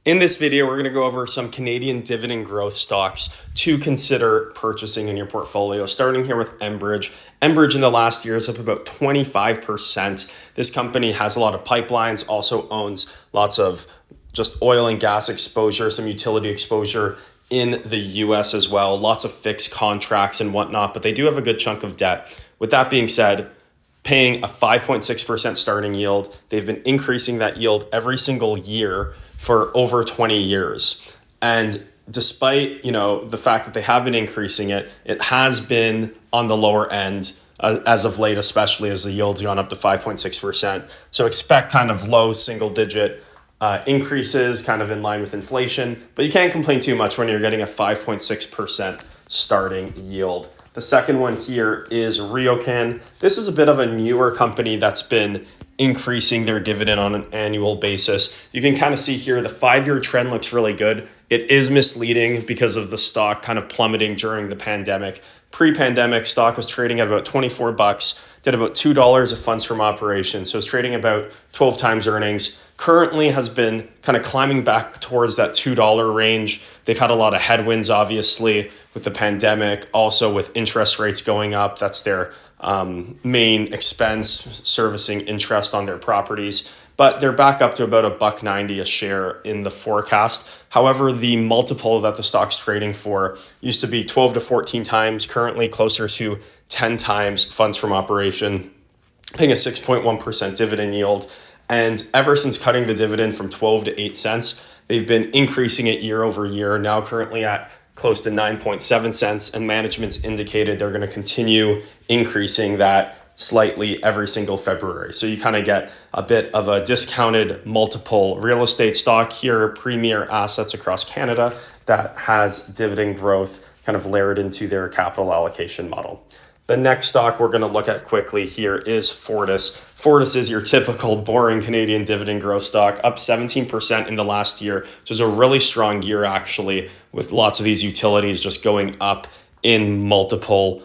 In this video, we're going to go over some Canadian dividend growth stocks to consider purchasing in your portfolio, starting here with Enbridge. Enbridge in the last year is up about 25%. This company has a lot of pipelines, also owns lots of just oil and gas exposure, some utility exposure in the US as well, lots of fixed contracts and whatnot, but they do have a good chunk of debt. With that being said, paying a 5.6% starting yield. They've been increasing that yield every single year for over 20 years. And despite, the fact that they have been increasing it, it has been on the lower end as of late, especially as the yield's gone up to 5.6%. So expect kind of low single digit increases kind of in line with inflation, but you can't complain too much when you're getting a 5.6% starting yield. The second one here is RioCan. This is a bit of a newer company that's been increasing their dividend on an annual basis. You can kind of see here the 5-year trend looks really good. It is misleading because of the stock kind of plummeting during the pandemic. Pre-pandemic, stock was trading at about $24, did about $2 of funds from operations. So it's trading about 12 times earnings. Currently has been kind of climbing back towards that $2 range. They've had a lot of headwinds, obviously, with the pandemic, also with interest rates going up. That's their main expense, servicing interest on their properties. But they're back up to about $1.90 a share in the forecast. However, the multiple that the stock's trading for used to be 12 to 14 times, currently closer to 10 times funds from operation, paying a 6.1% dividend yield. And ever since cutting the dividend from 12 to 8 cents, they've been increasing it year over year, now currently at close to 9.7 cents. And management's indicated they're going to continue increasing that slightly every single February. So you kind of get a bit of a discounted multiple real estate stock here, premier assets across Canada that has dividend growth kind of layered into their capital allocation model. The next stock we're going to look at quickly here is Fortis. Fortis is your typical boring Canadian dividend growth stock, up 17% in the last year, which is a really strong year actually, with lots of these utilities just going up in multiple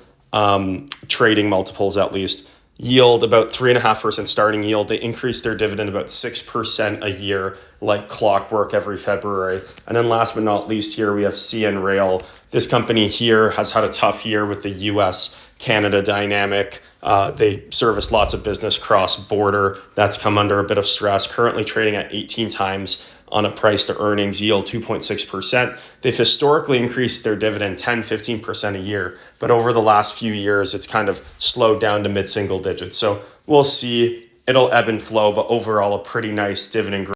trading multiples at least. Yield about 3.5% starting yield. They increase their dividend about 6% a year, like clockwork every February. And then last but not least here, we have CN Rail. This company here has had a tough year with the US Canada dynamic. They service lots of business cross border. That's come under a bit of stress, currently trading at 18 times on a price to earnings yield, 2.6%. They've historically increased their dividend 10-15% a year, but over the last few years, it's kind of slowed down to mid-single digits. So we'll see. It'll ebb and flow, but overall, a pretty nice dividend growth.